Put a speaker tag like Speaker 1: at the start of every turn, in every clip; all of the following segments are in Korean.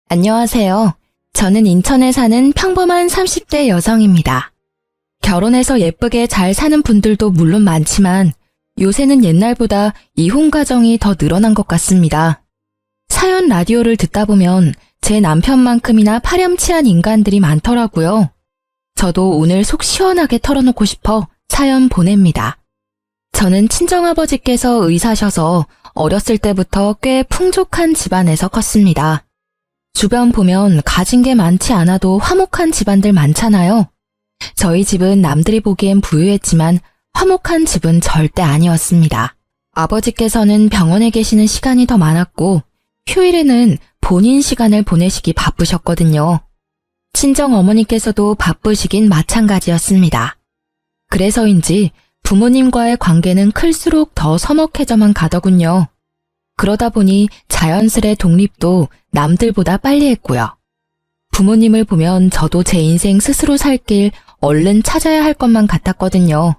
Speaker 1: 안녕하세요. 저는 인천에 사는 평범한 30대 여성입니다. 결혼해서 예쁘게 잘 사는 분들도 물론 많지만 요새는 옛날보다 이혼 가정이 더 늘어난 것 같습니다. 사연 라디오를 듣다 보면 제 남편만큼이나 파렴치한 인간들이 많더라고요. 저도 오늘 속 시원하게 털어놓고 싶어 사연 보냅니다. 저는 친정아버지께서 의사셔서 어렸을 때부터 꽤 풍족한 집안에서 컸습니다. 주변 보면 가진 게 많지 않아도 화목한 집안들 많잖아요. 저희 집은 남들이 보기엔 부유했지만 화목한 집은 절대 아니었습니다. 아버지께서는 병원에 계시는 시간이 더 많았고 휴일에는 본인 시간을 보내시기 바쁘셨거든요. 친정 어머니께서도 바쁘시긴 마찬가지였습니다. 그래서인지 부모님과의 관계는 클수록 더 서먹해져만 가더군요. 그러다 보니 자연스레 독립도 남들보다 빨리 했고요. 부모님을 보면 저도 제 인생 스스로 살 길 얼른 찾아야 할 것만 같았거든요.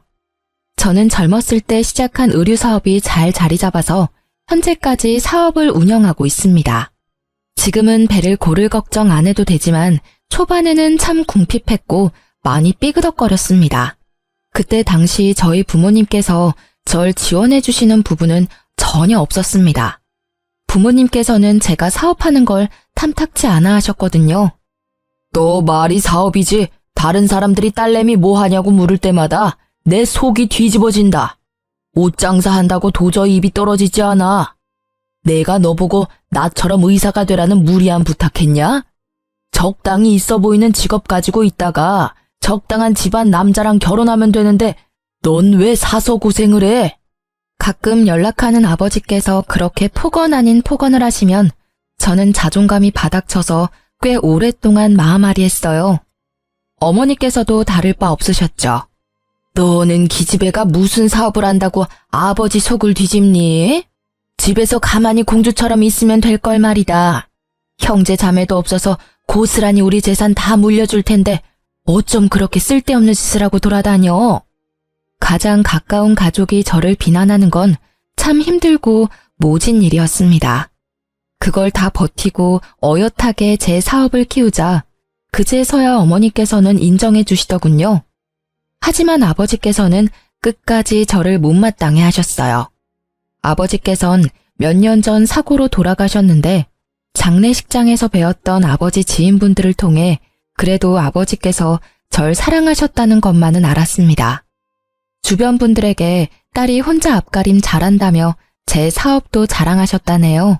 Speaker 1: 저는 젊었을 때 시작한 의류 사업이 잘 자리 잡아서 현재까지 사업을 운영하고 있습니다. 지금은 배를 고를 걱정 안 해도 되지만 초반에는 참 궁핍했고 많이 삐그덕거렸습니다. 그때 당시 저희 부모님께서 절 지원해 주시는 부분은 전혀 없었습니다. 부모님께서는 제가 사업하는 걸 탐탁치 않아 하셨거든요. 너 말이 사업이지 다른 사람들이 딸내미 뭐 하냐고 물을 때마다 내 속이 뒤집어진다. 옷 장사한다고 도저히 입이 떨어지지 않아. 내가 너 보고 나처럼 의사가 되라는 무리한 부탁했냐? 적당히 있어 보이는 직업 가지고 있다가 적당한 집안 남자랑 결혼하면 되는데 넌 왜 사서 고생을 해? 가끔 연락하는 아버지께서 그렇게 폭언 아닌 폭언을 하시면 저는 자존감이 바닥쳐서 꽤 오랫동안 마음앓이했어요. 어머니께서도 다를 바 없으셨죠. 너는 기집애가 무슨 사업을 한다고 아버지 속을 뒤집니? 집에서 가만히 공주처럼 있으면 될 걸 말이다. 형제 자매도 없어서 고스란히 우리 재산 다 물려줄 텐데 어쩜 그렇게 쓸데없는 짓을 하고 돌아다녀? 가장 가까운 가족이 저를 비난하는 건 참 힘들고 모진 일이었습니다. 그걸 다 버티고 어엿하게 제 사업을 키우자 그제서야 어머니께서는 인정해 주시더군요. 하지만 아버지께서는 끝까지 저를 못마땅해 하셨어요. 아버지께선 몇 년 전 사고로 돌아가셨는데 장례식장에서 배웠던 아버지 지인분들을 통해 그래도 아버지께서 절 사랑하셨다는 것만은 알았습니다. 주변 분들에게 딸이 혼자 앞가림 잘한다며 제 사업도 자랑하셨다네요.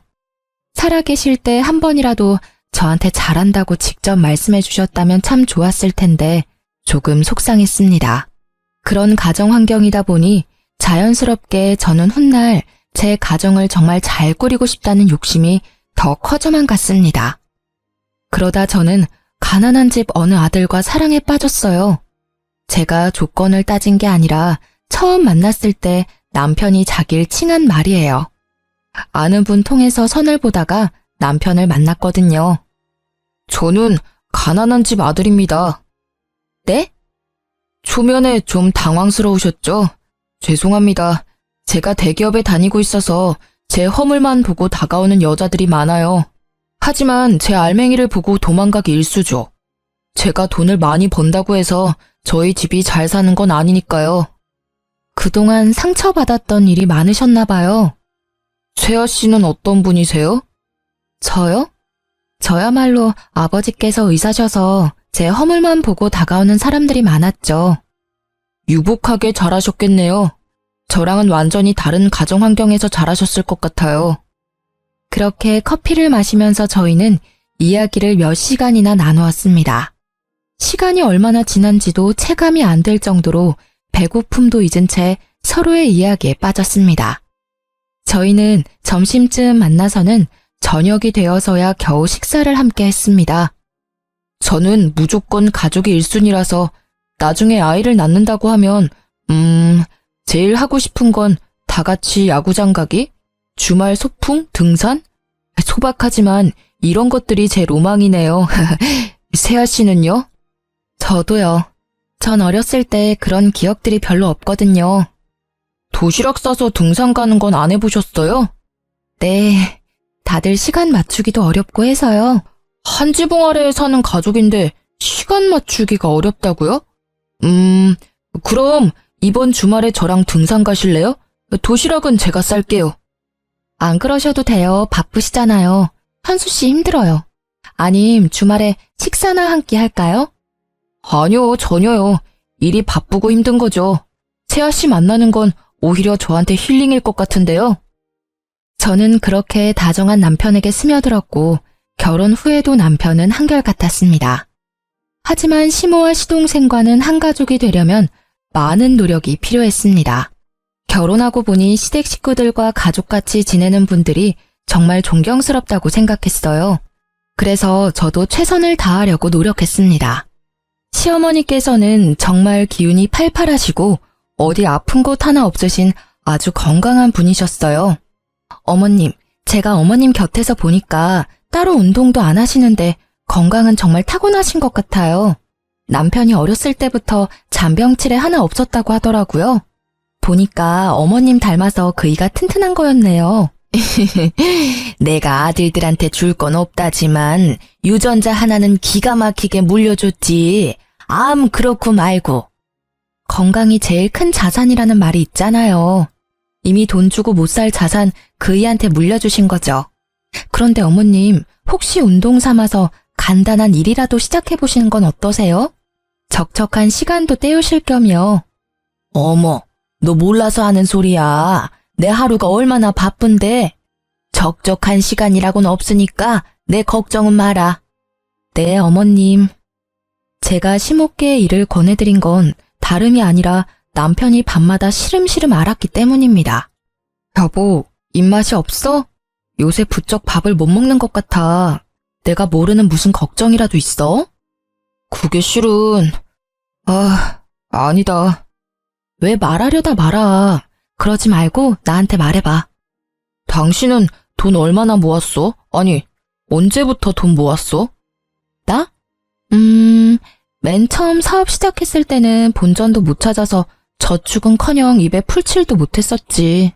Speaker 1: 살아계실 때 한 번이라도 저한테 잘한다고 직접 말씀해 주셨다면 참 좋았을 텐데 조금 속상했습니다. 그런 가정 환경이다 보니 자연스럽게 저는 훗날 제 가정을 정말 잘 꾸리고 싶다는 욕심이 더 커져만 갔습니다. 그러다 저는 가난한 집 어느 아들과 사랑에 빠졌어요. 제가 조건을 따진 게 아니라 처음 만났을 때 남편이 자기를 칭한 말이에요. 아는 분 통해서 선을 보다가 남편을 만났거든요. 저는 가난한 집 아들입니다. 네? 초면에 좀 당황스러우셨죠? 죄송합니다. 제가 대기업에 다니고 있어서 제 허물만 보고 다가오는 여자들이 많아요. 하지만 제 알맹이를 보고 도망가기 일쑤죠. 제가 돈을 많이 번다고 해서 저희 집이 잘 사는 건 아니니까요. 그동안 상처받았던 일이 많으셨나 봐요. 최아 씨는 어떤 분이세요? 저요? 저야말로 아버지께서 의사셔서 제 허물만 보고 다가오는 사람들이 많았죠. 유복하게 자라셨겠네요. 저랑은 완전히 다른 가정 환경에서 자라셨을 것 같아요. 그렇게 커피를 마시면서 저희는 이야기를 몇 시간이나 나누었습니다. 시간이 얼마나 지난지도 체감이 안 될 정도로 배고픔도 잊은 채 서로의 이야기에 빠졌습니다. 저희는 점심쯤 만나서는 저녁이 되어서야 겨우 식사를 함께 했습니다. 저는 무조건 가족이 1순위라서 나중에 아이를 낳는다고 하면 제일 하고 싶은 건 다 같이 야구장 가기? 주말 소풍? 등산? 소박하지만 이런 것들이 제 로망이네요. 세아 씨는요? 저도요. 전 어렸을 때 그런 기억들이 별로 없거든요. 도시락 싸서 등산 가는 건 안 해보셨어요? 네, 다들 시간 맞추기도 어렵고 해서요. 한 지붕 아래에 사는 가족인데 시간 맞추기가 어렵다고요? 그럼 이번 주말에 저랑 등산 가실래요? 도시락은 제가 쌀게요. 안 그러셔도 돼요. 바쁘시잖아요. 현수 씨 힘들어요. 아님 주말에 식사나 한 끼 할까요? 아니요, 전혀요. 일이 바쁘고 힘든 거죠. 세아 씨 만나는 건 오히려 저한테 힐링일 것 같은데요. 저는 그렇게 다정한 남편에게 스며들었고 결혼 후에도 남편은 한결같았습니다. 하지만 시모와 시동생과는 한 가족이 되려면 많은 노력이 필요했습니다. 결혼하고 보니 시댁 식구들과 가족같이 지내는 분들이 정말 존경스럽다고 생각했어요. 그래서 저도 최선을 다하려고 노력했습니다. 시어머니께서는 정말 기운이 팔팔하시고 어디 아픈 곳 하나 없으신 아주 건강한 분이셨어요. 어머님, 제가 어머님 곁에서 보니까 따로 운동도 안 하시는데 건강은 정말 타고나신 것 같아요. 남편이 어렸을 때부터 잔병치레 하나 없었다고 하더라고요. 보니까 어머님 닮아서 그 이가 튼튼한 거였네요. 내가 아들들한테 줄 건 없다지만 유전자 하나는 기가 막히게 물려줬지. 암 그렇고 말고. 건강이 제일 큰 자산이라는 말이 있잖아요. 이미 돈 주고 못 살 자산 그이한테 물려주신 거죠. 그런데 어머님, 혹시 운동 삼아서 간단한 일이라도 시작해보시는 건 어떠세요? 적적한 시간도 때우실 겸이요. 어머, 너 몰라서 하는 소리야. 내 하루가 얼마나 바쁜데. 적적한 시간이라고는 없으니까 내 걱정은 마라. 네, 어머님. 제가 시모께의 일을 권해드린 건 다름이 아니라 남편이 밤마다 시름시름 앓았기 때문입니다. 여보, 입맛이 없어? 요새 부쩍 밥을 못 먹는 것 같아. 내가 모르는 무슨 걱정이라도 있어? 그게 실은... 아니다. 왜 말하려다 말아. 그러지 말고 나한테 말해봐. 당신은 돈 얼마나 모았어? 아니, 언제부터 돈 모았어? 나? 맨 처음 사업 시작했을 때는 본전도 못 찾아서 저축은커녕 입에 풀칠도 못했었지.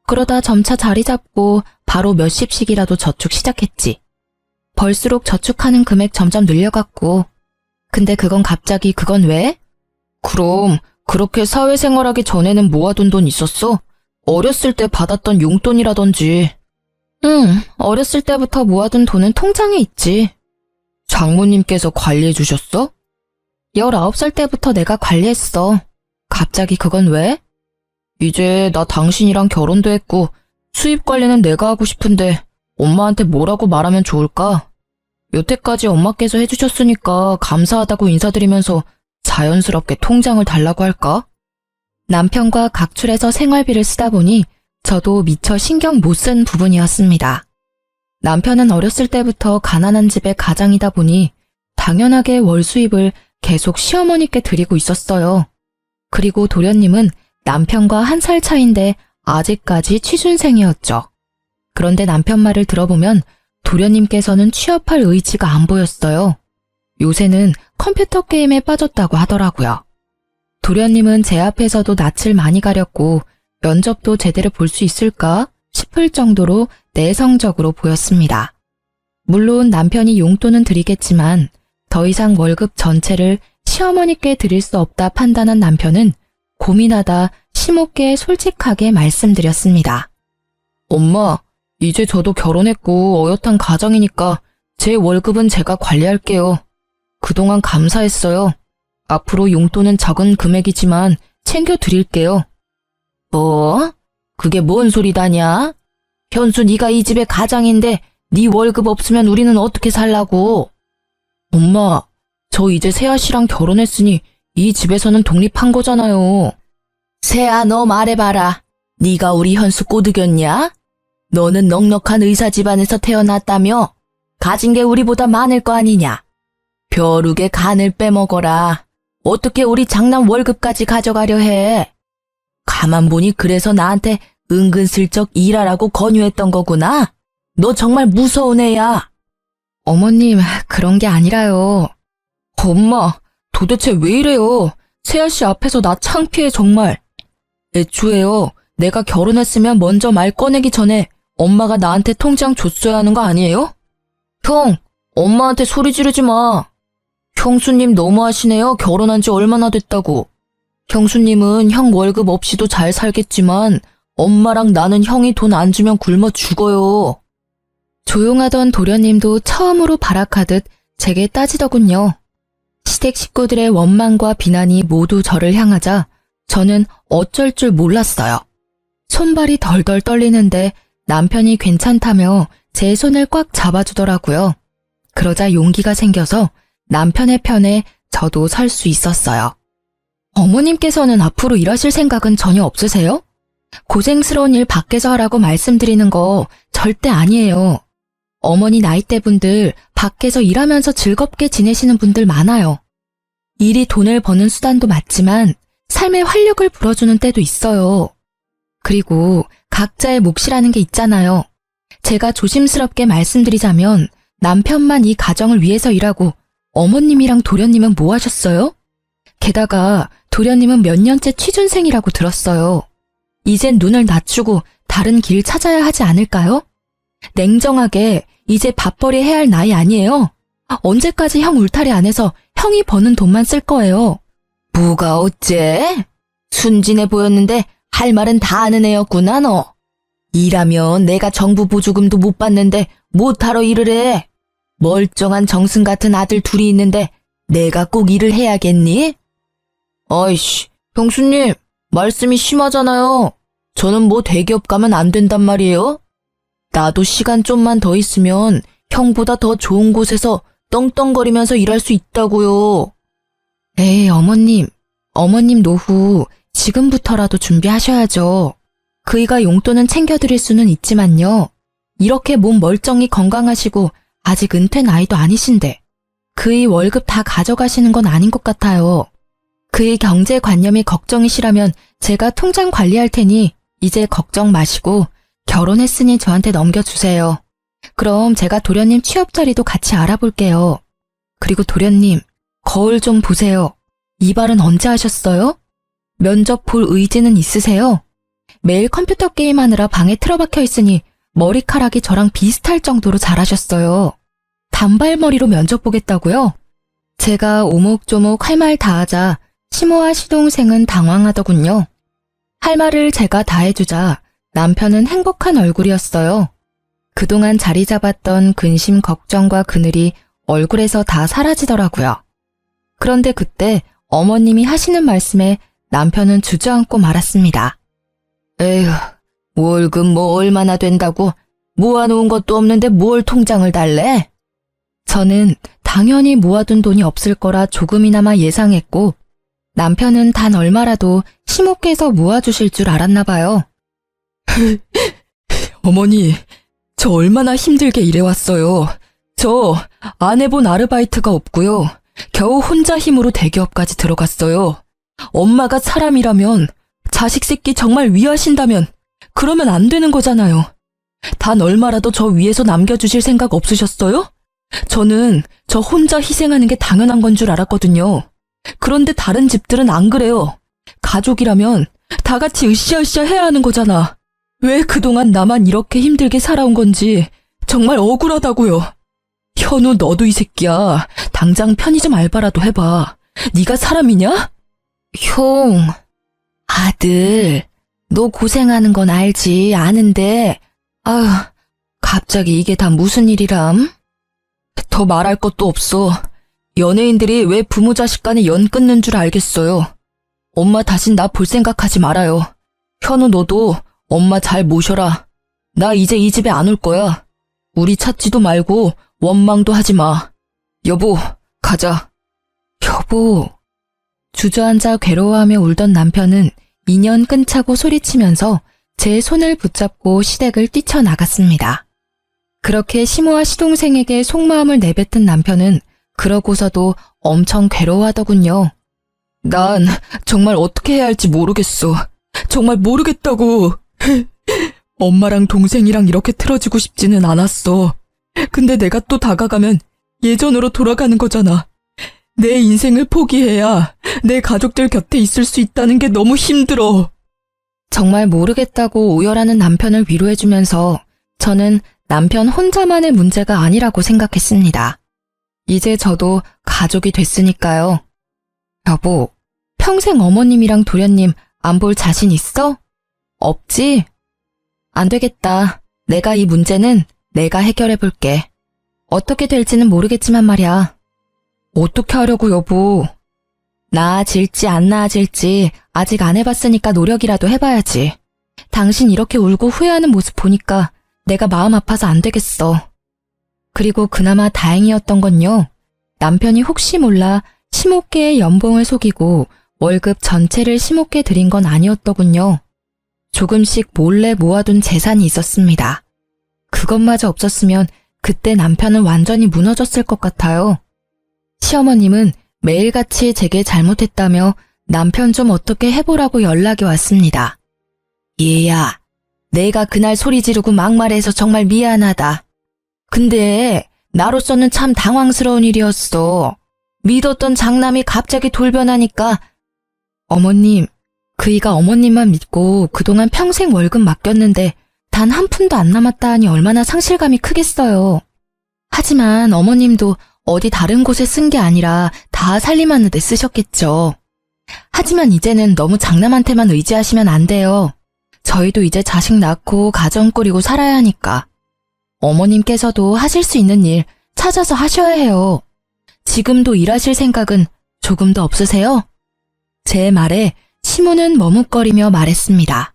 Speaker 1: 그러다 점차 자리 잡고 바로 몇십씩이라도 저축 시작했지. 벌수록 저축하는 금액 점점 늘려갔고. 근데 그건 왜? 그럼 그렇게 사회생활하기 전에는 모아둔 돈 있었어? 어렸을 때 받았던 용돈이라든지. 응, 어렸을 때부터 모아둔 돈은 통장에 있지. 장모님께서 관리해 주셨어? 19살 때부터 내가 관리했어. 갑자기 그건 왜? 이제 나 당신이랑 결혼도 했고 수입 관리는 내가 하고 싶은데 엄마한테 뭐라고 말하면 좋을까? 여태까지 엄마께서 해주셨으니까 감사하다고 인사드리면서 자연스럽게 통장을 달라고 할까? 남편과 각출해서 생활비를 쓰다 보니 저도 미처 신경 못 쓴 부분이었습니다. 남편은 어렸을 때부터 가난한 집의 가장이다 보니 당연하게 월 수입을 계속 시어머니께 드리고 있었어요. 그리고 도련님은 남편과 1살 차인데 아직까지 취준생이었죠. 그런데 남편 말을 들어보면 도련님께서는 취업할 의지가 안 보였어요. 요새는 컴퓨터 게임에 빠졌다고 하더라고요. 도련님은 제 앞에서도 낯을 많이 가렸고 면접도 제대로 볼 수 있을까 싶을 정도로 내성적으로 보였습니다. 물론 남편이 용돈은 드리겠지만 더 이상 월급 전체를 시어머니께 드릴 수 없다 판단한 남편은 고민하다 시모께 솔직하게 말씀드렸습니다. 엄마, 이제 저도 결혼했고 어엿한 가정이니까 제 월급은 제가 관리할게요. 그동안 감사했어요. 앞으로 용돈은 적은 금액이지만 챙겨드릴게요. 뭐? 그게 뭔 소리다냐? 현수 네가 이 집의 가장인데 네 월급 없으면 우리는 어떻게 살라고? 엄마, 저 이제 세아 씨랑 결혼했으니 이 집에서는 독립한 거잖아요. 세아, 너 말해봐라. 네가 우리 현수 꼬드겼냐? 너는 넉넉한 의사 집안에서 태어났다며? 가진 게 우리보다 많을 거 아니냐? 벼룩의 간을 빼먹어라. 어떻게 우리 장남 월급까지 가져가려 해? 가만 보니 그래서 나한테 은근슬쩍 일하라고 권유했던 거구나? 너 정말 무서운 애야. 어머님, 그런 게 아니라요. 엄마, 도대체 왜 이래요? 세아 씨 앞에서 나 창피해 정말. 애초에요, 내가 결혼했으면 먼저 말 꺼내기 전에 엄마가 나한테 통장 줬어야 하는 거 아니에요? 형, 엄마한테 소리 지르지 마. 형수님 너무하시네요. 결혼한 지 얼마나 됐다고. 형수님은 형 월급 없이도 잘 살겠지만 엄마랑 나는 형이 돈 안 주면 굶어 죽어요. 조용하던 도련님도 처음으로 발악하듯 제게 따지더군요. 시댁 식구들의 원망과 비난이 모두 저를 향하자 저는 어쩔 줄 몰랐어요. 손발이 덜덜 떨리는데 남편이 괜찮다며 제 손을 꽉 잡아주더라고요. 그러자 용기가 생겨서 남편의 편에 저도 설 수 있었어요. 어머님께서는 앞으로 일하실 생각은 전혀 없으세요? 고생스러운 일 밖에서 하라고 말씀드리는 거 절대 아니에요. 어머니 나이대 분들 밖에서 일하면서 즐겁게 지내시는 분들 많아요. 일이 돈을 버는 수단도 맞지만 삶의 활력을 불어주는 때도 있어요. 그리고 각자의 몫이라는 게 있잖아요. 제가 조심스럽게 말씀드리자면 남편만 이 가정을 위해서 일하고 어머님이랑 도련님은 뭐 하셨어요? 게다가 도련님은 몇 년째 취준생이라고 들었어요. 이젠 눈을 낮추고 다른 길 찾아야 하지 않을까요? 냉정하게 이제 밥벌이 해야 할 나이 아니에요? 언제까지 형 울타리 안에서 형이 버는 돈만 쓸 거예요? 뭐가 어째? 순진해 보였는데 할 말은 다 아는 애였구나 너. 일하면 내가 정부 보조금도 못 받는데 못하러 일을 해. 멀쩡한 정승 같은 아들 둘이 있는데 내가 꼭 일을 해야겠니? 아이씨, 형수님, 말씀이 심하잖아요. 저는 뭐 대기업 가면 안 된단 말이에요? 나도 시간 좀만 더 있으면 형보다 더 좋은 곳에서 떵떵거리면서 일할 수 있다고요. 에이, 어머님 노후 지금부터라도 준비하셔야죠. 그이가 용돈은 챙겨드릴 수는 있지만요. 이렇게 몸 멀쩡히 건강하시고 아직 은퇴 나이도 아니신데 그이 월급 다 가져가시는 건 아닌 것 같아요. 그의 경제관념이 걱정이시라면 제가 통장 관리할 테니 이제 걱정 마시고 결혼했으니 저한테 넘겨주세요. 그럼 제가 도련님 취업 자리도 같이 알아볼게요. 그리고 도련님, 거울 좀 보세요. 이발은 언제 하셨어요? 면접 볼 의지는 있으세요? 매일 컴퓨터 게임하느라 방에 틀어박혀 있으니 머리카락이 저랑 비슷할 정도로 잘하셨어요. 단발머리로 면접 보겠다고요? 제가 오목조목 할 말 다 하자 시모와 시동생은 당황하더군요. 할 말을 제가 다 해주자 남편은 행복한 얼굴이었어요. 그동안 자리 잡았던 근심 걱정과 그늘이 얼굴에서 다 사라지더라고요. 그런데 그때 어머님이 하시는 말씀에 남편은 주저앉고 말았습니다. 에휴, 월급 뭐 얼마나 된다고 모아놓은 것도 없는데 뭘 통장을 달래? 저는 당연히 모아둔 돈이 없을 거라 조금이나마 예상했고 남편은 단 얼마라도 시모께서 모아주실 줄 알았나 봐요. 어머니, 저 얼마나 힘들게 일해왔어요. 저 안 해본 아르바이트가 없고요. 겨우 혼자 힘으로 대기업까지 들어갔어요. 엄마가 사람이라면 자식 새끼 정말 위하신다면 그러면 안 되는 거잖아요. 단 얼마라도 저 위에서 남겨주실 생각 없으셨어요? 저는 저 혼자 희생하는 게 당연한 건 줄 알았거든요. 그런데 다른 집들은 안 그래요. 가족이라면 다 같이 으쌰으쌰 해야 하는 거잖아. 왜 그동안 나만 이렇게 힘들게 살아온 건지 정말 억울하다고요. 현우, 너도 이 새끼야. 당장 편의점 알바라도 해봐. 네가 사람이냐? 형, 아들, 너 고생하는 건 알지, 아는데 아휴, 갑자기 이게 다 무슨 일이람? 더 말할 것도 없어. 연예인들이 왜 부모 자식 간에 연 끊는 줄 알겠어요. 엄마 다신 나 볼 생각하지 말아요. 현우, 너도 엄마 잘 모셔라. 나 이제 이 집에 안 올 거야. 우리 찾지도 말고 원망도 하지 마. 여보, 가자. 여보. 주저앉아 괴로워하며 울던 남편은 인연 끊자고 소리치면서 제 손을 붙잡고 시댁을 뛰쳐나갔습니다. 그렇게 시모와 시동생에게 속마음을 내뱉은 남편은 그러고서도 엄청 괴로워하더군요. 난 정말 어떻게 해야 할지 모르겠어. 정말 모르겠다고. 엄마랑 동생이랑 이렇게 틀어지고 싶지는 않았어. 근데 내가 또 다가가면 예전으로 돌아가는 거잖아. 내 인생을 포기해야 내 가족들 곁에 있을 수 있다는 게 너무 힘들어. 정말 모르겠다고 오열하는 남편을 위로해주면서 저는 남편 혼자만의 문제가 아니라고 생각했습니다. 이제 저도 가족이 됐으니까요. 여보, 평생 어머님이랑 도련님 안 볼 자신 있어? 없지? 안 되겠다. 내가 이 문제는 내가 해결해 볼게. 어떻게 될지는 모르겠지만 말이야. 어떻게 하려고, 여보? 나아질지 안 나아질지 아직 안 해봤으니까 노력이라도 해봐야지. 당신 이렇게 울고 후회하는 모습 보니까 내가 마음 아파서 안 되겠어. 그리고 그나마 다행이었던 건요. 남편이 혹시 몰라 심호께의 연봉을 속이고 월급 전체를 심호께 드린 건 아니었더군요. 조금씩 몰래 모아둔 재산이 있었습니다. 그것마저 없었으면 그때 남편은 완전히 무너졌을 것 같아요. 시어머님은 매일같이 제게 잘못했다며 남편 좀 어떻게 해보라고 연락이 왔습니다. 얘야, 내가 그날 소리 지르고 막말해서 정말 미안하다. 근데 나로서는 참 당황스러운 일이었어. 믿었던 장남이 갑자기 돌변하니까. 어머님, 그이가 어머님만 믿고 그동안 평생 월급 맡겼는데 단 한 푼도 안 남았다 하니 얼마나 상실감이 크겠어요. 하지만 어머님도 어디 다른 곳에 쓴 게 아니라 다 살림하는 데 쓰셨겠죠. 하지만 이제는 너무 장남한테만 의지하시면 안 돼요. 저희도 이제 자식 낳고 가정 꾸리고 살아야 하니까. 어머님께서도 하실 수 있는 일 찾아서 하셔야 해요. 지금도 일하실 생각은 조금도 없으세요? 제 말에 시모는 머뭇거리며 말했습니다.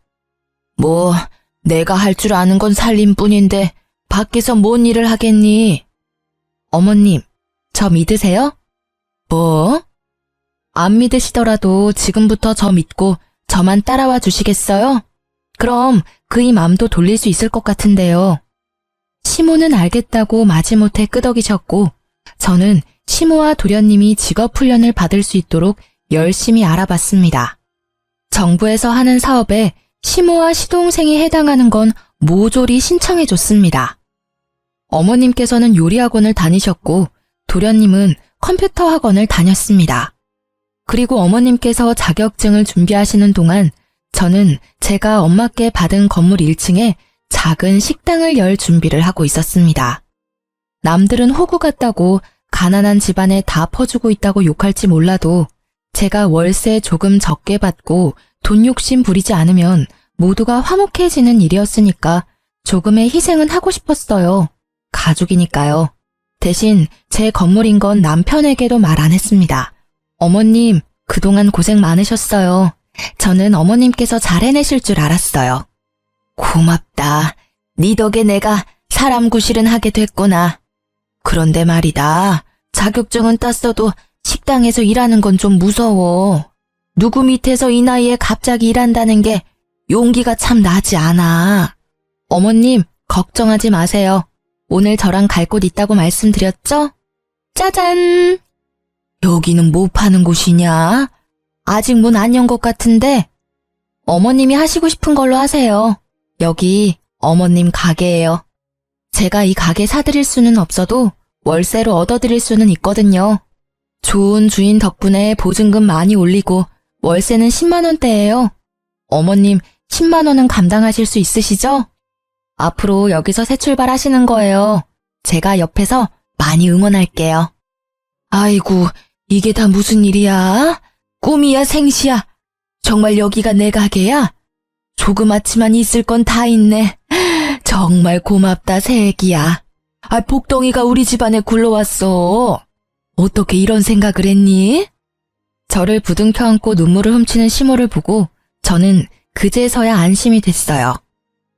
Speaker 1: 뭐, 내가 할 줄 아는 건 살림뿐인데 밖에서 뭔 일을 하겠니? 어머님, 저 믿으세요? 뭐? 안 믿으시더라도 지금부터 저 믿고 저만 따라와 주시겠어요? 그럼 그이 맘도 돌릴 수 있을 것 같은데요. 시모는 알겠다고 마지못해 끄덕이셨고 저는 시모와 도련님이 직업훈련을 받을 수 있도록 열심히 알아봤습니다. 정부에서 하는 사업에 시모와 시동생이 해당하는 건 모조리 신청해줬습니다. 어머님께서는 요리학원을 다니셨고 도련님은 컴퓨터 학원을 다녔습니다. 그리고 어머님께서 자격증을 준비하시는 동안 저는 제가 엄마께 받은 건물 1층에 작은 식당을 열 준비를 하고 있었습니다. 남들은 호구 같다고 가난한 집안에 다 퍼주고 있다고 욕할지 몰라도 제가 월세 조금 적게 받고 돈 욕심 부리지 않으면 모두가 화목해지는 일이었으니까 조금의 희생은 하고 싶었어요. 가족이니까요. 대신 제 건물인 건 남편에게도 말 안 했습니다. 어머님, 그동안 고생 많으셨어요. 저는 어머님께서 잘 해내실 줄 알았어요. 고맙다. 네 덕에 내가 사람 구실은 하게 됐구나. 그런데 말이다. 자격증은 땄어도 식당에서 일하는 건 좀 무서워. 누구 밑에서 이 나이에 갑자기 일한다는 게 용기가 참 나지 않아. 어머님, 걱정하지 마세요. 오늘 저랑 갈 곳 있다고 말씀드렸죠? 짜잔! 여기는 뭐 파는 곳이냐? 아직 문 안 연 것 같은데? 어머님이 하시고 싶은 걸로 하세요. 여기 어머님 가게예요. 제가 이 가게 사드릴 수는 없어도 월세로 얻어드릴 수는 있거든요. 좋은 주인 덕분에 보증금 많이 올리고 월세는 10만 원대예요. 어머님 10만 원은 감당하실 수 있으시죠? 앞으로 여기서 새 출발하시는 거예요. 제가 옆에서 많이 응원할게요. 아이고, 이게 다 무슨 일이야? 꿈이야 생시야? 정말 여기가 내 가게야? 조그맣지만 있을 건 다 있네. 정말 고맙다 새애기야. 복덩이가 우리 집안에 굴러왔어. 어떻게 이런 생각을 했니? 저를 부둥켜 안고 눈물을 훔치는 시모를 보고 저는 그제서야 안심이 됐어요.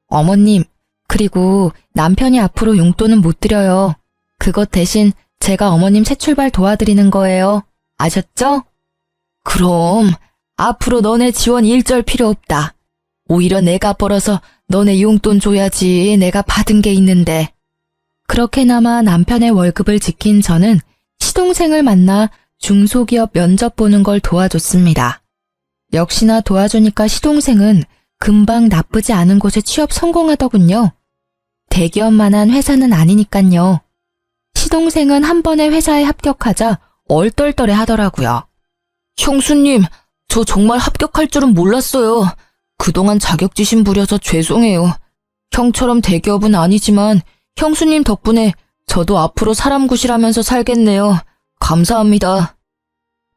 Speaker 1: 어머님, 그리고 남편이 앞으로 용돈은 못 드려요. 그것 대신 제가 어머님 새 출발 도와드리는 거예요. 아셨죠? 그럼 앞으로 너네 지원 일절 필요 없다. 오히려 내가 벌어서 너네 용돈 줘야지. 내가 받은 게 있는데. 그렇게나마 남편의 월급을 지킨 저는 시동생을 만나 중소기업 면접 보는 걸 도와줬습니다. 역시나 도와주니까 시동생은 금방 나쁘지 않은 곳에 취업 성공하더군요. 대기업만한 회사는 아니니깐요. 시동생은 한 번에 회사에 합격하자 얼떨떨해 하더라고요. 형수님, 저 정말 합격할 줄은 몰랐어요. 그동안 자격지심 부려서 죄송해요. 형처럼 대기업은 아니지만 형수님 덕분에 저도 앞으로 사람 구실하면서 살겠네요. 감사합니다.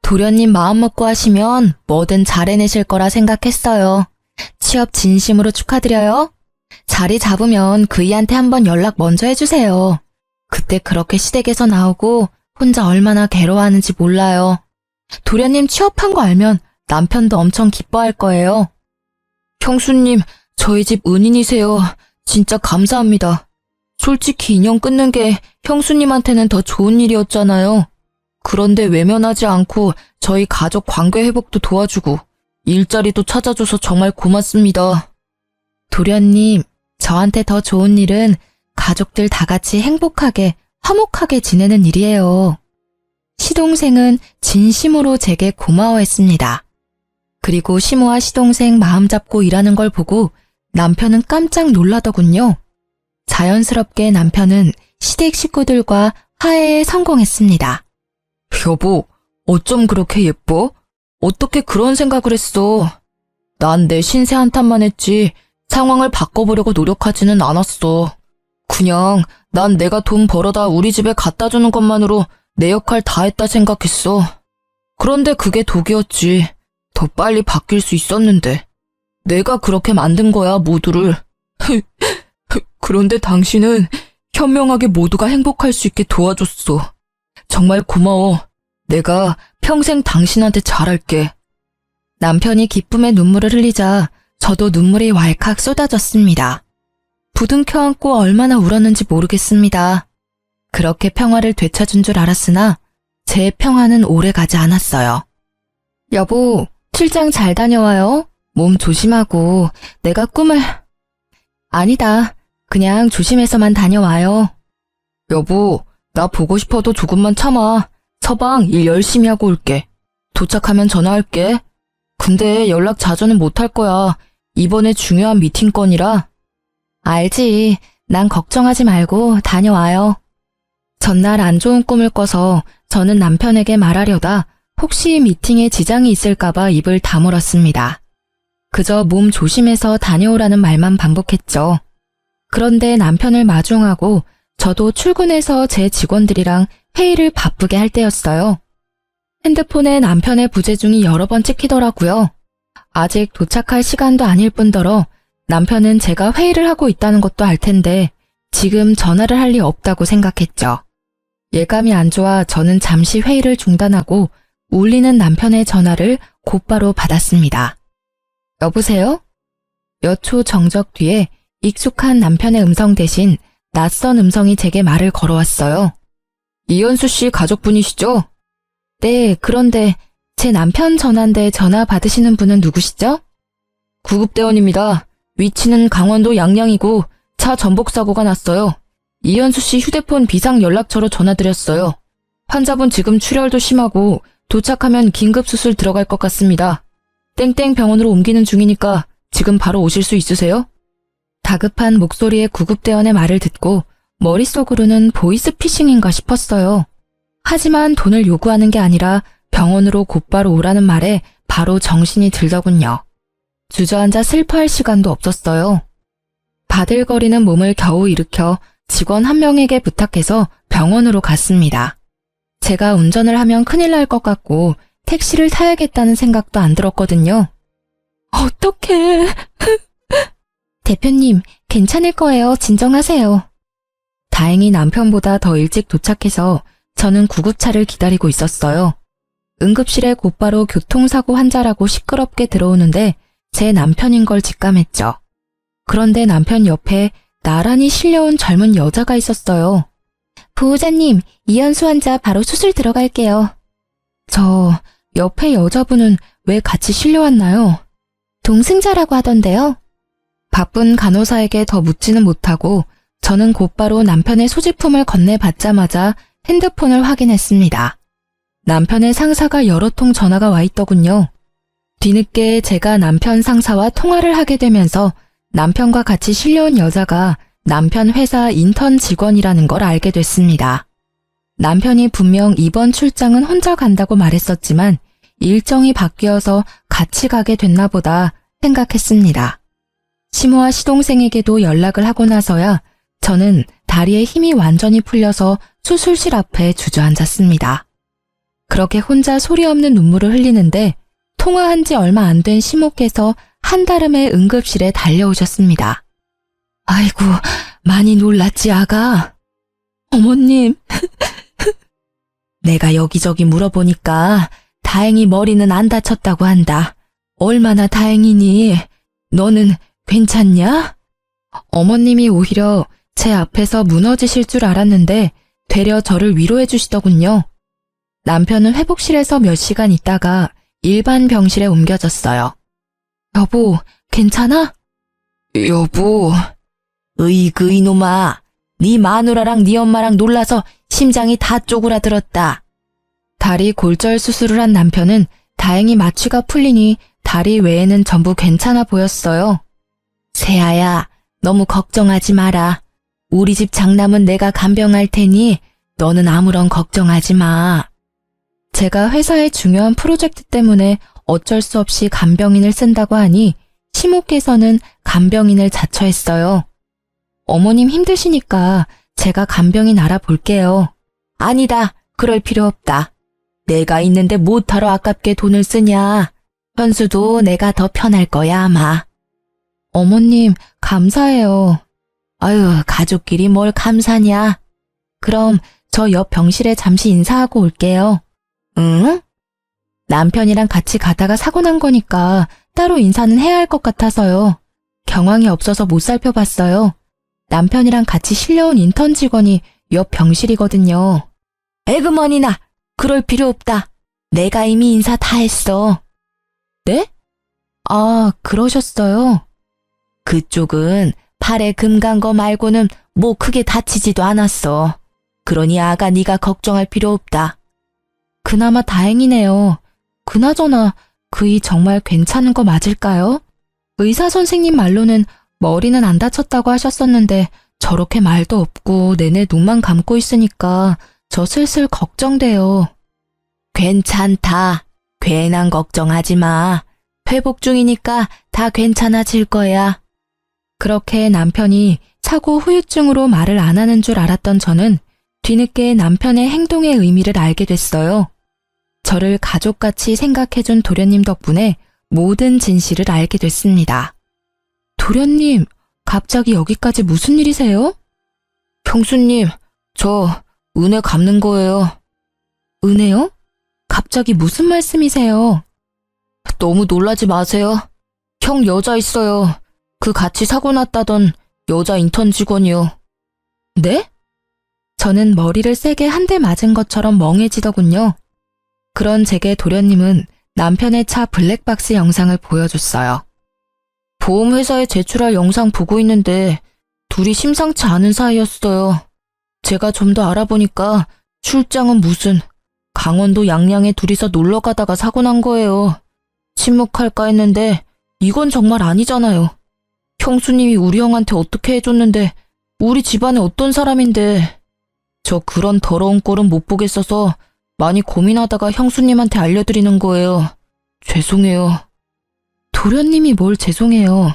Speaker 1: 도련님 마음 먹고 하시면 뭐든 잘 해내실 거라 생각했어요. 취업 진심으로 축하드려요. 자리 잡으면 그이한테 한번 연락 먼저 해주세요. 그때 그렇게 시댁에서 나오고 혼자 얼마나 괴로워하는지 몰라요. 도련님 취업한 거 알면 남편도 엄청 기뻐할 거예요. 형수님, 저희 집 은인이세요. 진짜 감사합니다. 솔직히 인연 끊는 게 형수님한테는 더 좋은 일이었잖아요. 그런데 외면하지 않고 저희 가족 관계 회복도 도와주고 일자리도 찾아줘서 정말 고맙습니다. 도련님, 저한테 더 좋은 일은 가족들 다 같이 행복하게, 화목하게 지내는 일이에요. 시동생은 진심으로 제게 고마워했습니다. 그리고 시모와 시동생 마음 잡고 일하는 걸 보고 남편은 깜짝 놀라더군요. 자연스럽게 남편은 시댁 식구들과 화해에 성공했습니다. 여보, 어쩜 그렇게 예뻐? 어떻게 그런 생각을 했어? 난 내 신세 한탄만 했지 상황을 바꿔보려고 노력하지는 않았어. 그냥 난 내가 돈 벌어다 우리 집에 갖다 주는 것만으로 내 역할 다 했다 생각했어. 그런데 그게 독이었지. 더 빨리 바뀔 수 있었는데. 내가 그렇게 만든 거야, 모두를. 그런데 당신은 현명하게 모두가 행복할 수 있게 도와줬어. 정말 고마워. 내가 평생 당신한테 잘할게. 남편이 기쁨의 눈물을 흘리자 저도 눈물이 왈칵 쏟아졌습니다. 부둥켜 안고 얼마나 울었는지 모르겠습니다. 그렇게 평화를 되찾은 줄 알았으나 제 평화는 오래가지 않았어요. 여보, 출장 잘 다녀와요. 몸 조심하고 내가 꿈을... 아니다. 그냥 조심해서만 다녀와요. 여보, 나 보고 싶어도 조금만 참아. 서방 일 열심히 하고 올게. 도착하면 전화할게. 근데 연락 자주는 못할 거야. 이번에 중요한 미팅 건이라. 알지. 난 걱정하지 말고 다녀와요. 전날 안 좋은 꿈을 꿔서 저는 남편에게 말하려다 혹시 미팅에 지장이 있을까봐 입을 다물었습니다. 그저 몸 조심해서 다녀오라는 말만 반복했죠. 그런데 남편을 마중하고 저도 출근해서 제 직원들이랑 회의를 바쁘게 할 때였어요. 핸드폰에 남편의 부재중이 여러 번 찍히더라고요. 아직 도착할 시간도 아닐 뿐더러 남편은 제가 회의를 하고 있다는 것도 알 텐데 지금 전화를 할 리 없다고 생각했죠. 예감이 안 좋아 저는 잠시 회의를 중단하고 울리는 남편의 전화를 곧바로 받았습니다. 여보세요? 몇 초 정적 뒤에 익숙한 남편의 음성 대신 낯선 음성이 제게 말을 걸어왔어요. 이현수 씨 가족분이시죠? 네, 그런데 제 남편 전화인데 전화 받으시는 분은 누구시죠? 구급대원입니다. 위치는 강원도 양양이고 차 전복 사고가 났어요. 이현수 씨 휴대폰 비상 연락처로 전화드렸어요. 환자분 지금 출혈도 심하고 도착하면 긴급수술 들어갈 것 같습니다. 땡땡 병원으로 옮기는 중이니까 지금 바로 오실 수 있으세요? 다급한 목소리의 구급대원의 말을 듣고 머릿속으로는 보이스피싱인가 싶었어요. 하지만 돈을 요구하는 게 아니라 병원으로 곧바로 오라는 말에 바로 정신이 들더군요. 주저앉아 슬퍼할 시간도 없었어요. 바들거리는 몸을 겨우 일으켜 직원 한 명에게 부탁해서 병원으로 갔습니다. 제가 운전을 하면 큰일 날 것 같고 택시를 타야겠다는 생각도 안 들었거든요. 어떡해. 대표님, 괜찮을 거예요. 진정하세요. 다행히 남편보다 더 일찍 도착해서 저는 구급차를 기다리고 있었어요. 응급실에 곧바로 교통사고 환자라고 시끄럽게 들어오는데 제 남편인 걸 직감했죠. 그런데 남편 옆에 나란히 실려온 젊은 여자가 있었어요. 보호자님, 이현수 환자 바로 수술 들어갈게요. 저 옆에 여자분은 왜 같이 실려왔나요? 동승자라고 하던데요. 바쁜 간호사에게 더 묻지는 못하고 저는 곧바로 남편의 소지품을 건네받자마자 핸드폰을 확인했습니다. 남편의 상사가 여러 통 전화가 와 있더군요. 뒤늦게 제가 남편 상사와 통화를 하게 되면서 남편과 같이 실려온 여자가 남편 회사 인턴 직원이라는 걸 알게 됐습니다. 남편이 분명 이번 출장은 혼자 간다고 말했었지만 일정이 바뀌어서 같이 가게 됐나 보다 생각했습니다. 시모와 시동생에게도 연락을 하고 나서야 저는 다리에 힘이 완전히 풀려서 수술실 앞에 주저앉았습니다. 그렇게 혼자 소리 없는 눈물을 흘리는데 통화한 지 얼마 안 된 시모께서 한달음에 응급실에 달려오셨습니다. 아이고, 많이 놀랐지, 아가? 어머님. 내가 여기저기 물어보니까 다행히 머리는 안 다쳤다고 한다. 얼마나 다행이니? 너는 괜찮냐? 어머님이 오히려 제 앞에서 무너지실 줄 알았는데 되려 저를 위로해 주시더군요. 남편은 회복실에서 몇 시간 있다가 일반 병실에 옮겨졌어요. 여보, 괜찮아? 여보. 으이그 이놈아. 네 마누라랑 네 엄마랑 놀라서 심장이 다 쪼그라들었다. 다리 골절 수술을 한 남편은 다행히 마취가 풀리니 다리 외에는 전부 괜찮아 보였어요. 세아야, 너무 걱정하지 마라. 우리 집 장남은 내가 간병할 테니 너는 아무런 걱정하지 마. 제가 회사의 중요한 프로젝트 때문에 어쩔 수 없이 간병인을 쓴다고 하니 시모께서는 간병인을 자처했어요. 어머님 힘드시니까 제가 간병인 알아볼게요. 아니다, 그럴 필요 없다. 내가 있는데 못하러 아깝게 돈을 쓰냐. 현수도 내가 더 편할 거야 아마. 어머님, 감사해요. 아유, 가족끼리 뭘 감사냐. 그럼 저 옆 병실에 잠시 인사하고 올게요. 응? 남편이랑 같이 가다가 사고 난 거니까 따로 인사는 해야 할 것 같아서요. 경황이 없어서 못 살펴봤어요. 남편이랑 같이 실려온 인턴 직원이 옆 병실이거든요. 에그머니나, 그럴 필요 없다. 내가 이미 인사 다 했어. 네? 아, 그러셨어요? 그쪽은 팔에 금 간 거 말고는 뭐 크게 다치지도 않았어. 그러니 아가 네가 걱정할 필요 없다. 그나마 다행이네요. 그나저나 그이 정말 괜찮은 거 맞을까요? 의사 선생님 말로는 머리는 안 다쳤다고 하셨었는데 저렇게 말도 없고 내내 눈만 감고 있으니까 저 슬슬 걱정돼요. 괜찮다. 괜한 걱정하지 마. 회복 중이니까 다 괜찮아질 거야. 그렇게 남편이 사고 후유증으로 말을 안 하는 줄 알았던 저는 뒤늦게 남편의 행동의 의미를 알게 됐어요. 저를 가족같이 생각해준 도련님 덕분에 모든 진실을 알게 됐습니다. 도련님, 갑자기 여기까지 무슨 일이세요? 형수님, 저 은혜 갚는 거예요. 은혜요? 갑자기 무슨 말씀이세요? 너무 놀라지 마세요. 형 여자 있어요. 그 같이 사고 났다던 여자 인턴 직원이요. 네? 저는 머리를 세게 한 대 맞은 것처럼 멍해지더군요. 그런 제게 도련님은 남편의 차 블랙박스 영상을 보여줬어요. 보험회사에 제출할 영상 보고 있는데 둘이 심상치 않은 사이였어요. 제가 좀 더 알아보니까 출장은 무슨 강원도 양양에 둘이서 놀러 가다가 사고 난 거예요. 침묵할까 했는데 이건 정말 아니잖아요. 형수님이 우리 형한테 어떻게 해줬는데 우리 집안에 어떤 사람인데. 저 그런 더러운 꼴은 못 보겠어서 많이 고민하다가 형수님한테 알려드리는 거예요. 죄송해요. 도련님이 뭘 죄송해요.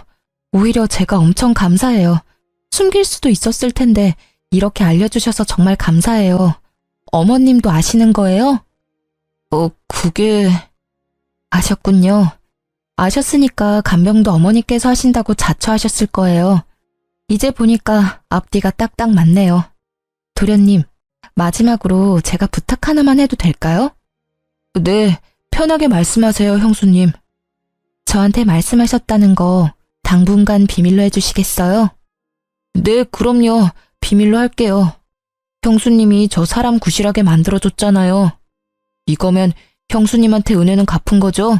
Speaker 1: 오히려 제가 엄청 감사해요. 숨길 수도 있었을 텐데 이렇게 알려주셔서 정말 감사해요. 어머님도 아시는 거예요? 그게... 아셨군요. 아셨으니까 간병도 어머니께서 하신다고 자처하셨을 거예요. 이제 보니까 앞뒤가 딱딱 맞네요. 도련님, 마지막으로 제가 부탁 하나만 해도 될까요? 네, 편하게 말씀하세요, 형수님. 저한테 말씀하셨다는 거 당분간 비밀로 해주시겠어요? 네, 그럼요. 비밀로 할게요. 형수님이 저 사람 구실하게 만들어줬잖아요. 이거면 형수님한테 은혜는 갚은 거죠?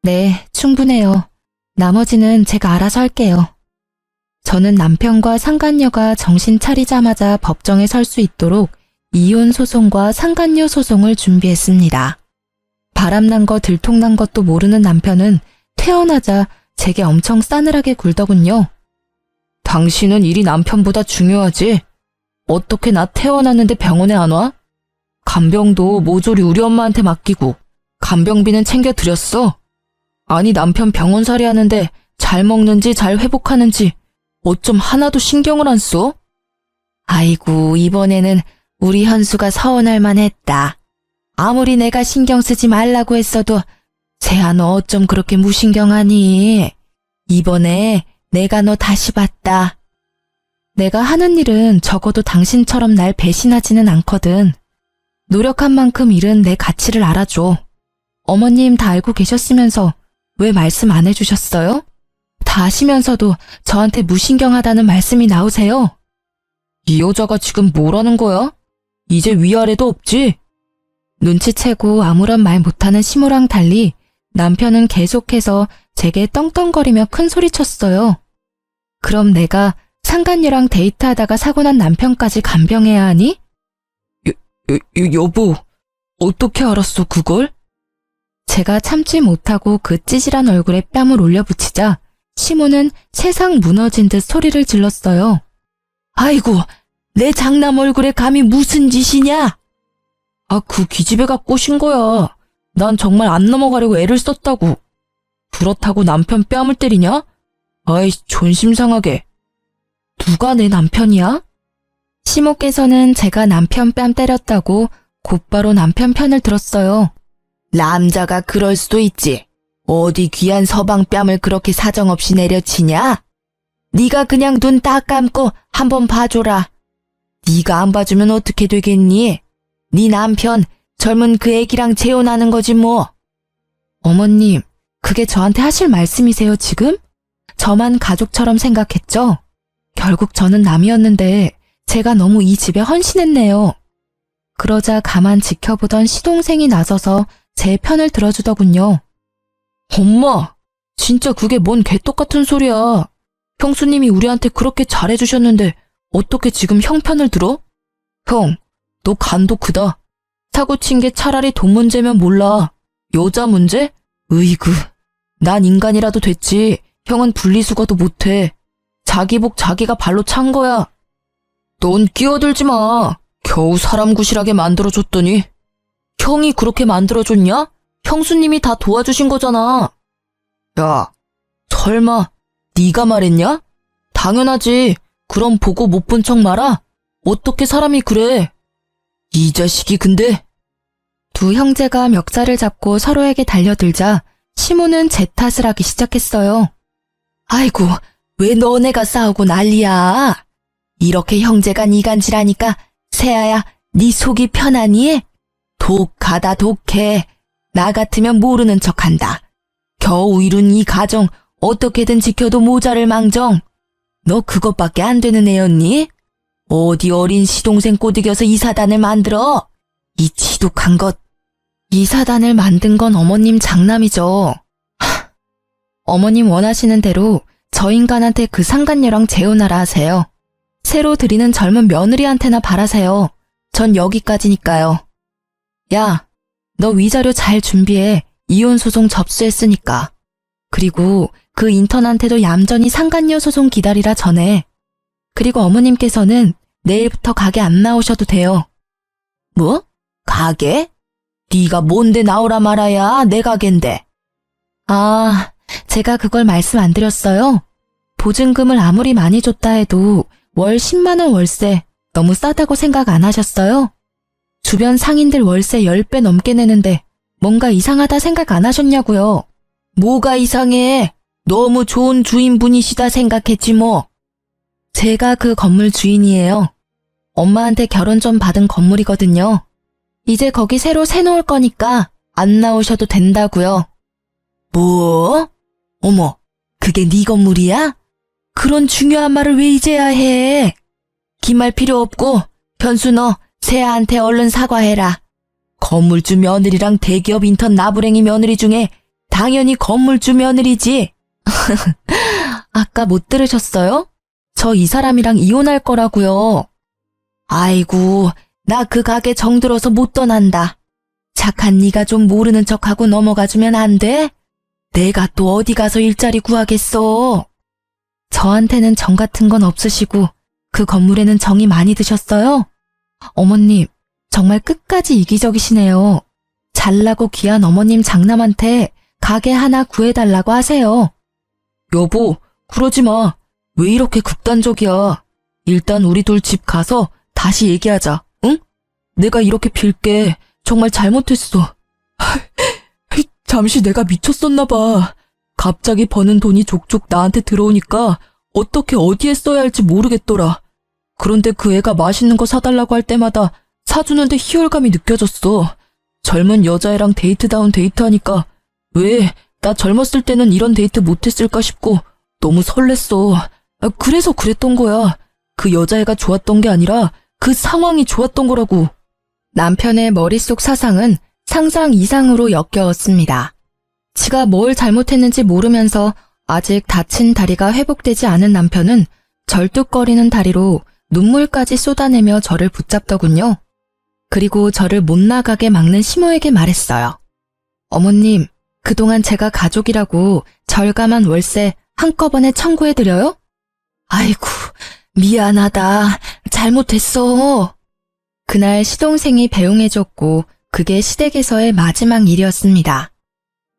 Speaker 1: 네, 충분해요. 나머지는 제가 알아서 할게요. 저는 남편과 상간녀가 정신 차리자마자 법정에 설 수 있도록 이혼 소송과 상간녀 소송을 준비했습니다. 바람난 거 들통난 것도 모르는 남편은 태어나자 제게 엄청 싸늘하게 굴더군요. 당신은 일이 남편보다 중요하지? 어떻게 나 태어났는데 병원에 안 와? 간병도 모조리 우리 엄마한테 맡기고 간병비는 챙겨드렸어. 아니 남편 병원살이 하는데 잘 먹는지 잘 회복하는지 어쩜 하나도 신경을 안 써? 아이고, 이번에는 우리 현수가 서운할 만했다. 아무리 내가 신경 쓰지 말라고 했어도 세아 너 어쩜 그렇게 무신경하니? 이번에 내가 너 다시 봤다. 내가 하는 일은 적어도 당신처럼 날 배신하지는 않거든. 노력한 만큼 일은 내 가치를 알아줘. 어머님 다 알고 계셨으면서 왜 말씀 안 해주셨어요? 다 아시면서도 저한테 무신경하다는 말씀이 나오세요? 이 여자가 지금 뭐라는 거야? 이제 위아래도 없지? 눈치채고 아무런 말 못하는 시모랑 달리 남편은 계속해서 제게 떵떵거리며 큰 소리쳤어요. 그럼 내가 상간녀랑 데이트하다가 사고 난 남편까지 간병해야 하니? 여보, 어떻게 알았어, 그걸? 제가 참지 못하고 그 찌질한 얼굴에 뺨을 올려붙이자 시모는 세상 무너진 듯 소리를 질렀어요. 아이고, 내 장남 얼굴에 감히 무슨 짓이냐? 아, 그 기집애가 꼬신 거야. 난 정말 안 넘어가려고 애를 썼다고. 그렇다고 남편 뺨을 때리냐? 아이, 존심상하게. 누가 내 남편이야? 시모께서는 제가 남편 뺨 때렸다고 곧바로 남편 편을 들었어요. 남자가 그럴 수도 있지. 어디 귀한 서방 뺨을 그렇게 사정없이 내려치냐? 네가 그냥 눈 딱 감고 한번 봐줘라. 네가 안 봐주면 어떻게 되겠니? 네 남편 젊은 그 애기랑 재혼하는 거지 뭐. 어머님, 그게 저한테 하실 말씀이세요 지금? 저만 가족처럼 생각했죠? 결국 저는 남이었는데 제가 너무 이 집에 헌신했네요. 그러자 가만 지켜보던 시동생이 나서서 제 편을 들어주더군요. 엄마, 진짜 그게 뭔 개떡같은 소리야. 형수님이 우리한테 그렇게 잘해주셨는데 어떻게 지금 형 편을 들어? 형, 너 간도 크다. 사고 친 게 차라리 돈 문제면 몰라. 여자 문제? 으이구, 난 인간이라도 됐지. 형은 분리수거도 못해. 자기 복 자기가 발로 찬 거야. 넌 끼어들지 마. 겨우 사람 구실하게 만들어줬더니. 형이 그렇게 만들어줬냐? 형수님이 다 도와주신 거잖아. 야, 설마 네가 말했냐? 당연하지. 그럼 보고 못 본 척 말아? 어떻게 사람이 그래? 이 자식이 근데. 두 형제가 멱살을 잡고 서로에게 달려들자 시모는 제 탓을 하기 시작했어요. 아이고, 왜 너네가 싸우고 난리야? 이렇게 형제가 이간질하니까 세아야, 네 속이 편하니? 독하다 독해. 나 같으면 모르는 척한다. 겨우 이룬 이 가정 어떻게든 지켜도 모자를 망정. 너 그것밖에 안 되는 애였니? 어디 어린 시동생 꼬드겨서 이 사단을 만들어? 이 지독한 것. 이 사단을 만든 건 어머님 장남이죠. 어머님 원하시는 대로 저 인간한테 그 상간녀랑 재혼하라 하세요. 새로 들이는 젊은 며느리한테나 바라세요. 전 여기까지니까요. 야, 너 위자료 잘 준비해. 이혼 소송 접수했으니까. 그리고 그 인턴한테도 얌전히 상간녀 소송 기다리라 전해. 그리고 어머님께서는 내일부터 가게 안 나오셔도 돼요. 뭐? 가게? 네가 뭔데 나오라 말아야 내 가게인데. 아, 제가 그걸 말씀 안 드렸어요? 보증금을 아무리 많이 줬다 해도 월 10만 원 월세 너무 싸다고 생각 안 하셨어요? 주변 상인들 월세 10배 넘게 내는데 뭔가 이상하다 생각 안 하셨냐고요? 뭐가 이상해? 너무 좋은 주인분이시다 생각했지 뭐. 제가 그 건물 주인이에요. 엄마한테 결혼 전 받은 건물이거든요. 이제 거기 새로 새놓을 거니까 안 나오셔도 된다고요. 뭐? 어머, 그게 네 건물이야? 그런 중요한 말을 왜 이제야 해? 긴 말 필요 없고 현수 너 세아한테 얼른 사과해라. 건물주 며느리랑 대기업 인턴 나부랭이 며느리 중에 당연히 건물주 며느리지. 아까 못 들으셨어요? 저 이 사람이랑 이혼할 거라고요. 아이고, 나 그 가게 정들어서 못 떠난다. 착한 네가 좀 모르는 척하고 넘어가주면 안 돼? 내가 또 어디 가서 일자리 구하겠어. 저한테는 정 같은 건 없으시고 그 건물에는 정이 많이 드셨어요? 어머님, 정말 끝까지 이기적이시네요. 잘나고 귀한 어머님 장남한테 가게 하나 구해달라고 하세요. 여보, 그러지 마. 왜 이렇게 극단적이야. 일단 우리 둘 집 가서 다시 얘기하자, 응? 내가 이렇게 빌게 정말 잘못했어. 잠시 내가 미쳤었나 봐. 갑자기 버는 돈이 족족 나한테 들어오니까 어떻게 어디에 써야 할지 모르겠더라. 그런데 그 애가 맛있는 거 사달라고 할 때마다 사주는데 희열감이 느껴졌어. 젊은 여자애랑 데이트다운 데이트하니까 왜 나 젊었을 때는 이런 데이트 못했을까 싶고 너무 설렜어. 그래서 그랬던 거야. 그 여자애가 좋았던 게 아니라 그 상황이 좋았던 거라고. 남편의 머릿속 사상은 상상 이상으로 역겨웠습니다. 지가 뭘 잘못했는지 모르면서 아직 다친 다리가 회복되지 않은 남편은 절뚝거리는 다리로 눈물까지 쏟아내며 저를 붙잡더군요. 그리고 저를 못 나가게 막는 시모에게 말했어요. 어머님, 그동안 제가 가족이라고 절감한 월세 한꺼번에 청구해드려요? 아이고, 미안하다. 잘못했어. 그날 시동생이 배웅해줬고 그게 시댁에서의 마지막 일이었습니다.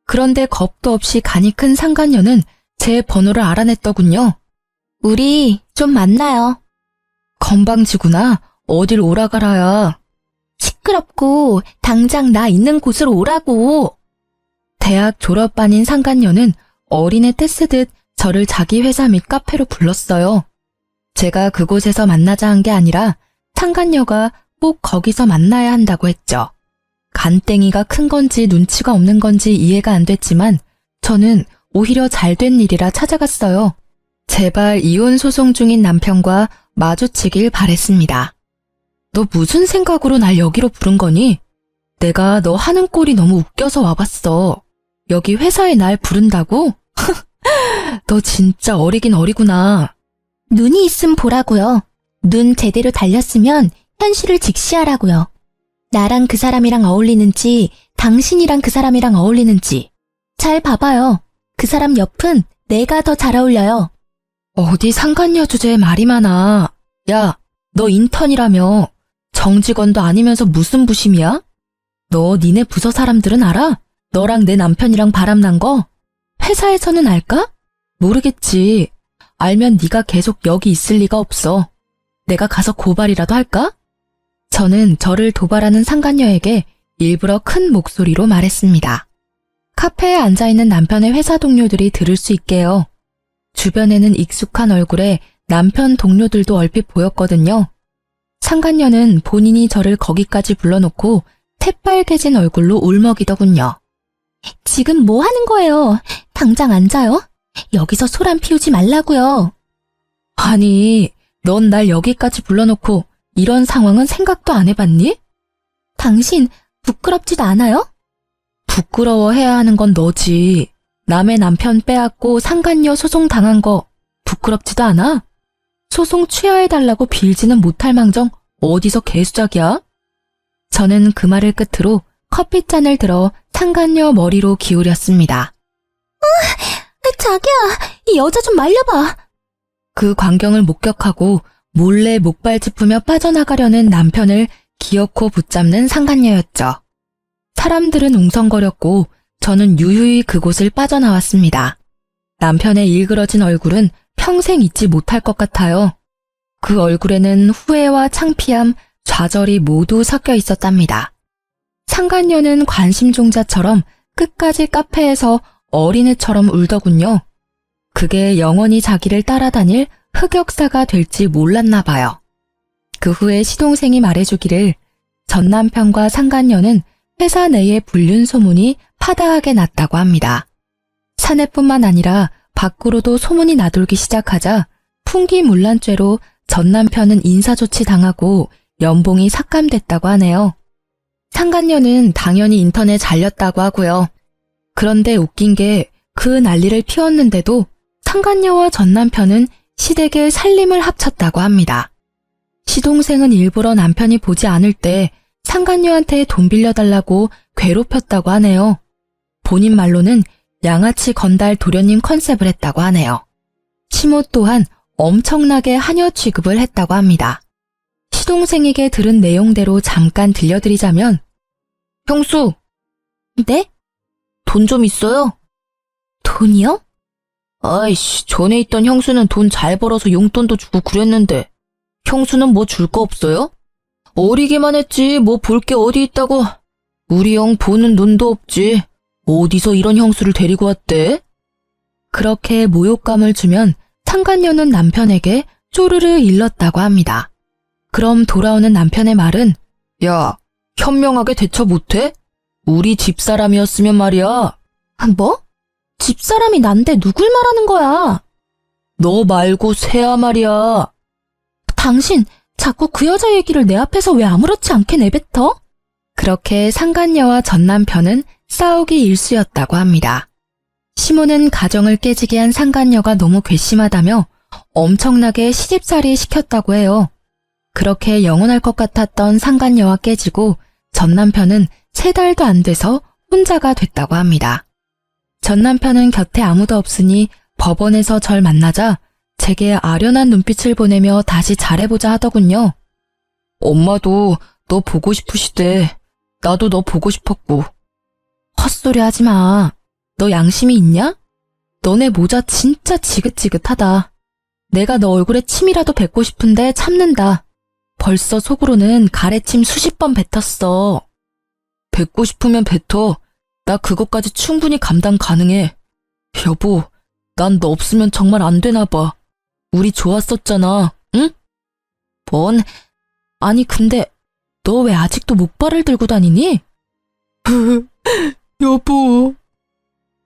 Speaker 1: 그런데 겁도 없이 간이 큰 상간녀는 제 번호를 알아냈더군요. 우리 좀 만나요. 건방지구나. 어딜 오라가라야. 시끄럽고 당장 나 있는 곳으로 오라고. 대학 졸업반인 상간녀는 어린애 떼쓰듯 저를 자기 회사 및 카페로 불렀어요. 제가 그곳에서 만나자 한 게 아니라 상간녀가 꼭 거기서 만나야 한다고 했죠. 간땡이가 큰 건지 눈치가 없는 건지 이해가 안 됐지만 저는 오히려 잘된 일이라 찾아갔어요. 제발 이혼 소송 중인 남편과 마주치길 바랬습니다. 너 무슨 생각으로 날 여기로 부른 거니? 내가 너 하는 꼴이 너무 웃겨서 와봤어. 여기 회사에 날 부른다고? 너 진짜 어리긴 어리구나. 눈이 있음 보라고요. 눈 제대로 달렸으면 현실을 직시하라고요. 나랑 그 사람이랑 어울리는지 당신이랑 그 사람이랑 어울리는지 잘 봐봐요. 그 사람 옆은 내가 더 잘 어울려요. 어디 상간녀 주제에 말이 많아. 야, 너 인턴이라며. 정직원도 아니면서 무슨 부심이야? 너 니네 부서 사람들은 알아? 너랑 내 남편이랑 바람난 거? 회사에서는 알까? 모르겠지. 알면 네가 계속 여기 있을 리가 없어. 내가 가서 고발이라도 할까? 저는 저를 도발하는 상간녀에게 일부러 큰 목소리로 말했습니다. 카페에 앉아있는 남편의 회사 동료들이 들을 수 있게요. 주변에는 익숙한 얼굴에 남편 동료들도 얼핏 보였거든요. 상간녀는 본인이 저를 거기까지 불러놓고 새빨개진 얼굴로 울먹이더군요. 지금 뭐 하는 거예요? 당장 앉아요? 여기서 소란 피우지 말라고요. 아니, 넌 날 여기까지 불러놓고 이런 상황은 생각도 안 해봤니? 당신 부끄럽지도 않아요? 부끄러워해야 하는 건 너지. 남의 남편 빼앗고 상간녀 소송 당한 거 부끄럽지도 않아? 소송 취하해달라고 빌지는 못할 망정 어디서 개수작이야? 저는 그 말을 끝으로 커피잔을 들어 상간녀 머리로 기울였습니다. 자기야, 이 여자 좀 말려봐. 그 광경을 목격하고 몰래 목발 짚으며 빠져나가려는 남편을 기어코 붙잡는 상간녀였죠. 사람들은 웅성거렸고 저는 유유히 그곳을 빠져나왔습니다. 남편의 일그러진 얼굴은 평생 잊지 못할 것 같아요. 그 얼굴에는 후회와 창피함, 좌절이 모두 섞여 있었답니다. 상간녀는 관심종자처럼 끝까지 카페에서 어린애처럼 울더군요. 그게 영원히 자기를 따라다닐 흑역사가 될지 몰랐나 봐요. 그 후에 시동생이 말해주기를 전 남편과 상간녀는 회사 내에 불륜 소문이 파다하게 났다고 합니다. 사내뿐만 아니라 밖으로도 소문이 나돌기 시작하자 풍기문란죄로 전 남편은 인사조치 당하고 연봉이 삭감됐다고 하네요. 상간녀는 당연히 인턴에 잘렸다고 하고요. 그런데 웃긴 게 그 난리를 피웠는데도 상간녀와 전 남편은 시댁의 살림을 합쳤다고 합니다. 시동생은 일부러 남편이 보지 않을 때 상간녀한테 돈 빌려달라고 괴롭혔다고 하네요. 본인 말로는 양아치 건달 도련님 컨셉을 했다고 하네요. 시모 또한 엄청나게 하녀 취급을 했다고 합니다. 시동생에게 들은 내용대로 잠깐 들려드리자면 형수! 네? 돈 좀 있어요? 돈이요? 아이씨, 전에 있던 형수는 돈 잘 벌어서 용돈도 주고 그랬는데 형수는 뭐 줄 거 없어요? 어리기만 했지 뭐 볼 게 어디 있다고. 우리 형 보는 눈도 없지. 어디서 이런 형수를 데리고 왔대? 그렇게 모욕감을 주면 상간녀는 남편에게 쪼르르 일렀다고 합니다. 그럼 돌아오는 남편의 말은 야, 현명하게 대처 못해? 우리 집사람이었으면 말이야. 뭐? 집사람이 난데 누굴 말하는 거야? 너 말고 새야 말이야. 당신 자꾸 그 여자 얘기를 내 앞에서 왜 아무렇지 않게 내뱉어? 그렇게 상간녀와 전 남편은 싸우기 일쑤였다고 합니다. 시모는 가정을 깨지게 한 상간녀가 너무 괘씸하다며 엄청나게 시집살이 시켰다고 해요. 그렇게 영원할 것 같았던 상간녀와 깨지고 전 남편은 3달도 안 돼서 혼자가 됐다고 합니다. 전 남편은 곁에 아무도 없으니 법원에서 절 만나자 제게 아련한 눈빛을 보내며 다시 잘해보자 하더군요. 엄마도 너 보고 싶으시대. 나도 너 보고 싶었고. 헛소리 하지 마. 너 양심이 있냐? 너네 모자 진짜 지긋지긋하다. 내가 너 얼굴에 침이라도 뱉고 싶은데 참는다. 벌써 속으로는 가래침 수십 번 뱉었어. 뱉고 싶으면 뱉어. 나 그것까지 충분히 감당 가능해. 여보, 난 너 없으면 정말 안 되나 봐. 우리 좋았었잖아, 응? 뭔? 아니 근데 너 왜 아직도 목발을 들고 다니니? 여보.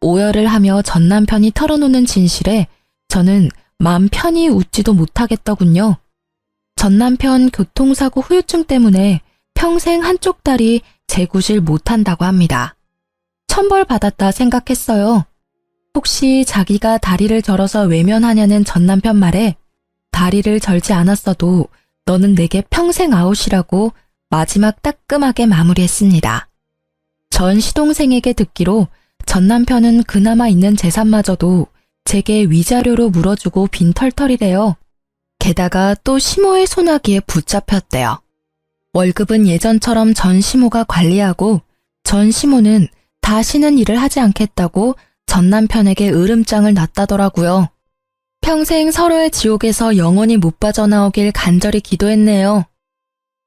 Speaker 1: 오열을 하며 전 남편이 털어놓는 진실에 저는 마음 편히 웃지도 못하겠더군요. 전 남편 교통사고 후유증 때문에 평생 한쪽 다리 재구실 못한다고 합니다. 천벌받았다 생각했어요. 혹시 자기가 다리를 절어서 외면하냐는 전 남편 말에 다리를 절지 않았어도 너는 내게 평생 아웃이라고 마지막 따끔하게 마무리했습니다. 전 시동생에게 듣기로 전 남편은 그나마 있는 재산마저도 제게 위자료로 물어주고 빈털털이래요. 게다가 또 시모의 소나기에 붙잡혔대요. 월급은 예전처럼 전 시모가 관리하고 전 시모는 다시는 일을 하지 않겠다고 전 남편에게 으름장을 놨다더라고요. 평생 서로의 지옥에서 영원히 못 빠져나오길 간절히 기도했네요.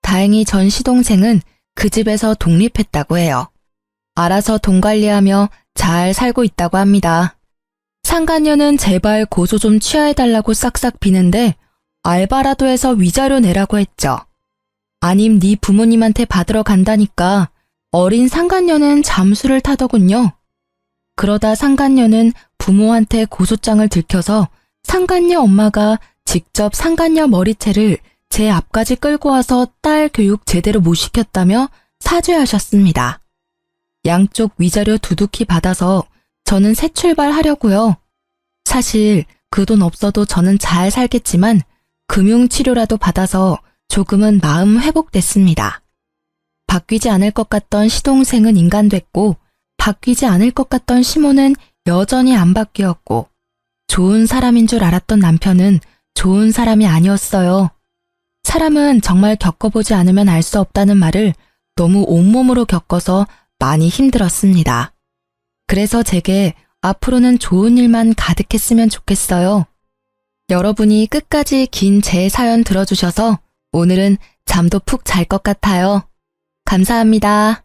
Speaker 1: 다행히 전 시동생은 그 집에서 독립했다고 해요. 알아서 돈 관리하며 잘 살고 있다고 합니다. 상간녀는 제발 고소 좀 취하해달라고 싹싹 비는데 알바라도 해서 위자료 내라고 했죠. 아님 네 부모님한테 받으러 간다니까 어린 상간녀는 잠수를 타더군요. 그러다 상간녀는 부모한테 고소장을 들켜서 상간녀 엄마가 직접 상간녀 머리채를 제 앞까지 끌고 와서 딸 교육 제대로 못 시켰다며 사죄하셨습니다. 양쪽 위자료 두둑히 받아서 저는 새 출발하려고요. 사실 그 돈 없어도 저는 잘 살겠지만 금융치료라도 받아서 조금은 마음 회복됐습니다. 바뀌지 않을 것 같던 시동생은 인간됐고 바뀌지 않을 것 같던 시모는 여전히 안 바뀌었고 좋은 사람인 줄 알았던 남편은 좋은 사람이 아니었어요. 사람은 정말 겪어보지 않으면 알 수 없다는 말을 너무 온몸으로 겪어서 많이 힘들었습니다. 그래서 제게 앞으로는 좋은 일만 가득했으면 좋겠어요. 여러분이 끝까지 긴 제 사연 들어주셔서 오늘은 잠도 푹 잘 것 같아요. 감사합니다.